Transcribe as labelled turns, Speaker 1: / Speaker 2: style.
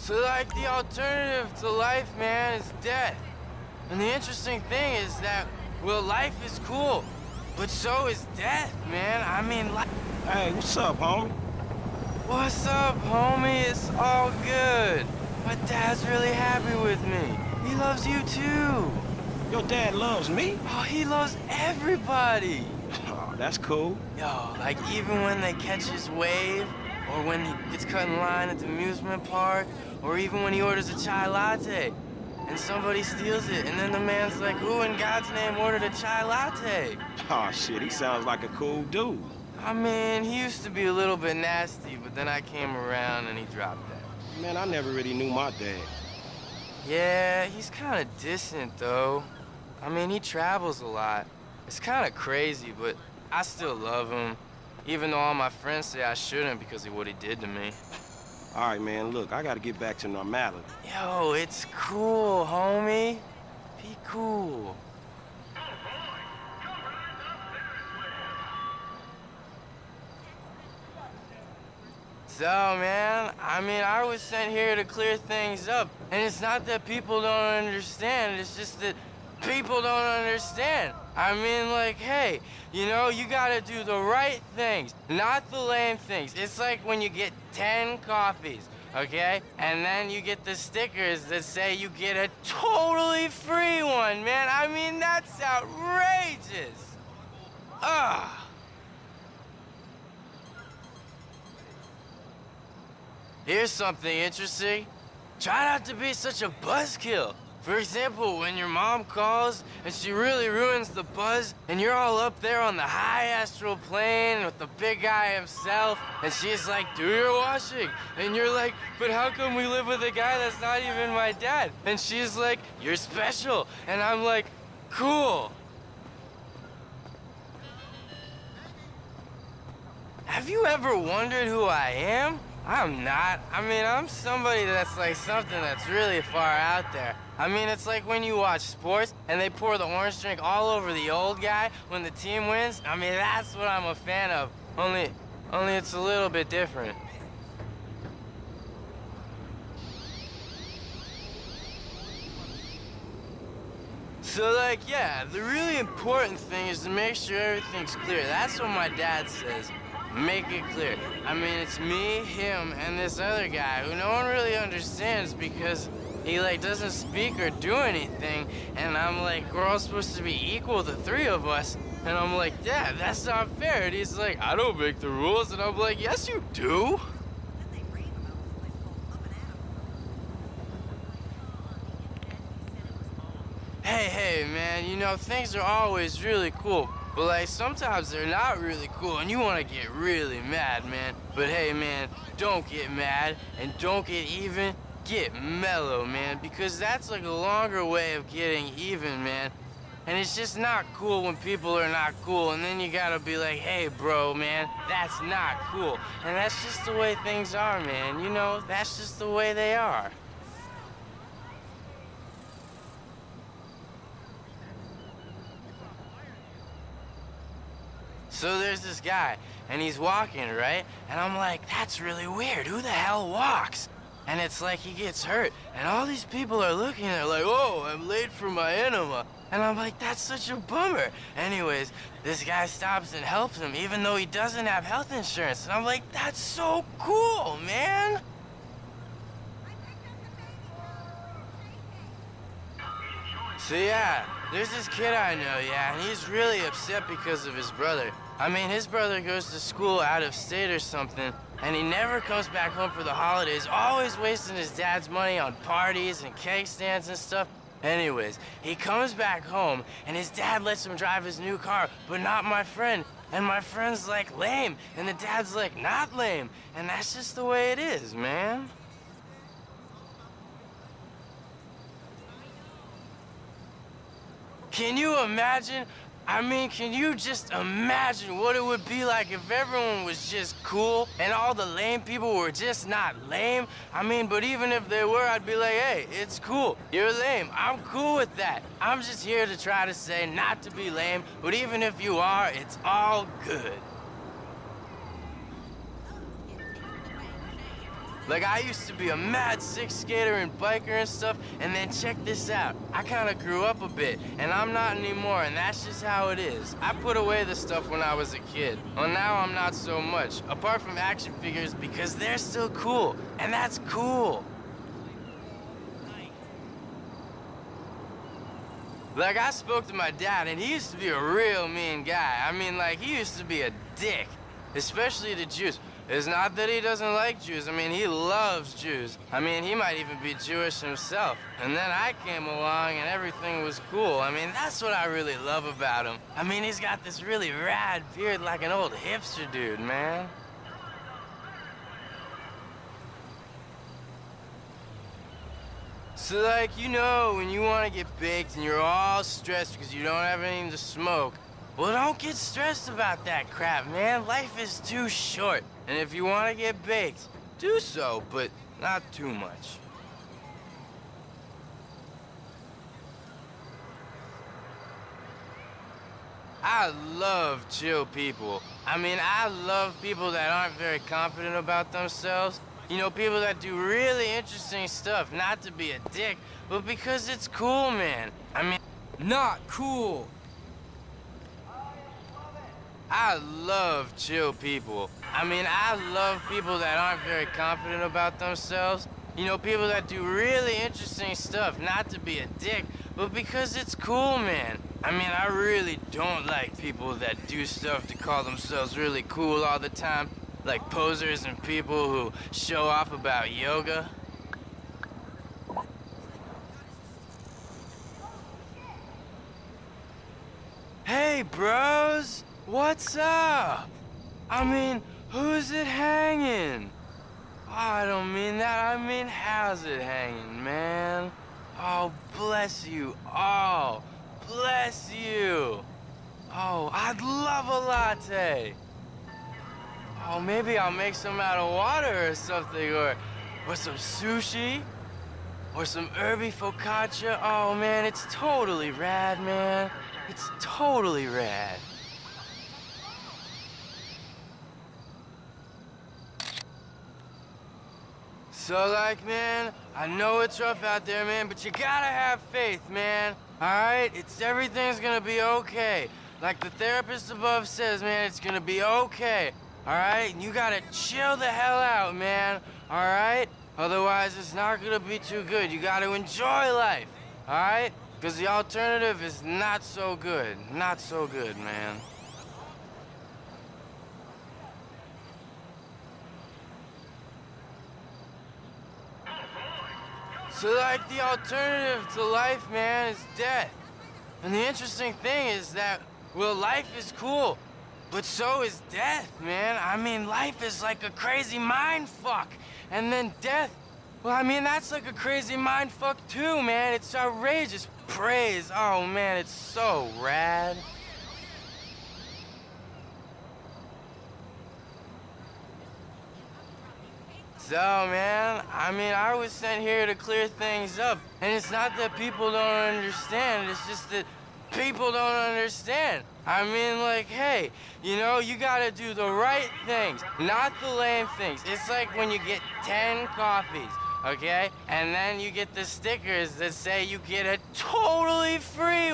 Speaker 1: So, like, the alternative to life, man, is death. And the interesting thing is that, well, life is cool, but so is death, man. I mean, like...
Speaker 2: Hey, what's up, homie?
Speaker 1: What's up, homie? It's all good. My dad's really happy with me. He loves you, too.
Speaker 2: Your dad loves me?
Speaker 1: Oh, he loves everybody.
Speaker 2: Oh, that's cool.
Speaker 1: Yo, like, even when they catch his wave, or when he gets cut in line at the amusement park, or even when he orders a chai latte, and somebody steals it, and then the man's like, who in God's name ordered a chai latte?
Speaker 2: Oh, shit, he sounds like a cool dude.
Speaker 1: I mean, he used to be a little bit nasty, but then I came around and he dropped that.
Speaker 2: Man, I never really knew my dad.
Speaker 1: Yeah, he's kind of distant, though. I mean, he travels a lot. It's kind of crazy, but I still love him, even though all my friends say I shouldn't because of what he did to me.
Speaker 2: All right, man, look, I gotta get back to normality.
Speaker 1: Yo, it's cool, homie. Be cool. So, man, I mean, I was sent here to clear things up. And it's not that people don't understand, it's just that people don't understand. I mean, like, hey, you know, you gotta do the right things, not the lame things. It's like when you get 10 coffees, okay? And then you get the stickers that say you get a totally free one, man. I mean, that's outrageous. Ugh. Here's something interesting. Try not to be such a buzzkill. For example, when your mom calls and she really ruins the buzz and you're all up there on the high astral plane with the big guy himself and she's like, do your washing. And you're like, but how come we live with a guy that's not even my dad? And she's like, you're special. And I'm like, cool. Have you ever wondered who I am? I'm not. I mean, I'm somebody that's like something that's really far out there. I mean, it's like when you watch sports and they pour the orange drink all over the old guy when the team wins. I mean, that's what I'm a fan of. Only it's a little bit different. So, like, yeah, the really important thing is to make sure everything's clear. That's what my dad says. Make it clear. I mean, it's me, him, and this other guy who no one really understands because he, like, doesn't speak or do anything. And I'm like, we're all supposed to be equal, the three of us. And I'm like, Dad, that's not fair. And he's like, I don't make the rules. And I'm like, yes, you do. Hey, man, you know, things are always really cool. But, like, sometimes they're not really cool, and you want to get really mad, man. But, hey, man, don't get mad, and don't get even. Get mellow, man, because that's, like, a longer way of getting even, man. And it's just not cool when people are not cool, and then you gotta be like, hey, bro, man, that's not cool. And that's just the way things are, man. You know, that's just the way they are. So there's this guy, and he's walking, right? And I'm like, that's really weird. Who the hell walks? And it's like he gets hurt, and all these people are looking, they're like, oh, I'm late for my enema. And I'm like, that's such a bummer. Anyways, this guy stops and helps him, even though he doesn't have health insurance. And I'm like, that's so cool, man. So yeah, there's this kid I know, yeah, and he's really upset because of his brother. I mean, his brother goes to school out of state or something, and he never comes back home for the holidays, always wasting his dad's money on parties and cake stands and stuff. Anyways, he comes back home, and his dad lets him drive his new car, but not my friend. And my friend's like, lame, and the dad's like, not lame. And that's just the way it is, man. Can you imagine? I mean, can you just imagine what it would be like if everyone was just cool and all the lame people were just not lame? I mean, but even if they were, I'd be like, hey, it's cool. You're lame. I'm cool with that. I'm just here to try to say not to be lame, but even if you are, it's all good. Like, I used to be a mad sick skater and biker and stuff, and then check this out. I kind of grew up a bit, and I'm not anymore, and that's just how it is. I put away the stuff when I was a kid. Well, now I'm not so much, apart from action figures, because they're still cool, and that's cool. Like, I spoke to my dad, and he used to be a real mean guy. I mean, like, he used to be a dick, especially to Jews. It's not that he doesn't like Jews. I mean, he loves Jews. I mean, he might even be Jewish himself. And then I came along and everything was cool. I mean, that's what I really love about him. I mean, he's got this really rad beard like an old hipster dude, man. So, like, you know, when you want to get baked and you're all stressed because you don't have anything to smoke, well, don't get stressed about that crap, man. Life is too short. And if you want to get baked, do so, but not too much. I love chill people. I mean, I love people that aren't very confident about themselves. You know, people that do really interesting stuff, not to be a dick, but because it's cool, man. I mean, not cool. I love chill people. I mean, I love people that aren't very confident about themselves. You know, people that do really interesting stuff, not to be a dick, but because it's cool, man. I mean, I really don't like people that do stuff to call themselves really cool all the time, like posers and people who show off about yoga. Hey, bros! What's up? I mean, who's it hanging? Oh, I don't mean that. I mean, how's it hanging, man? Oh, bless you. Oh, bless you. Oh, I'd love a latte. Oh, maybe I'll make some out of water or something, or some sushi, or some herby focaccia. Oh, man, it's totally rad, man. It's totally rad. So, like, man, I know it's rough out there, man, but you gotta have faith, man. All right? Everything's gonna be okay. Like the therapist above says, man, it's gonna be okay. All right? And you gotta chill the hell out, man. All right? Otherwise, it's not gonna be too good. You gotta enjoy life. All right? Because the alternative is not so good. Not so good, man. So, like, the alternative to life, man, is death. And the interesting thing is that, well, life is cool, but so is death, man. I mean, life is like a crazy mind fuck. And then death, well, I mean, that's like a crazy mind fuck too, man. It's outrageous praise. Oh, man, it's so rad. So, man, I mean, I was sent here to clear things up. And it's not that people don't understand, it's just that people don't understand. I mean, like, hey, you know, you gotta do the right things, not the lame things. It's like when you get 10 coffees, okay? And then you get the stickers that say you get a totally free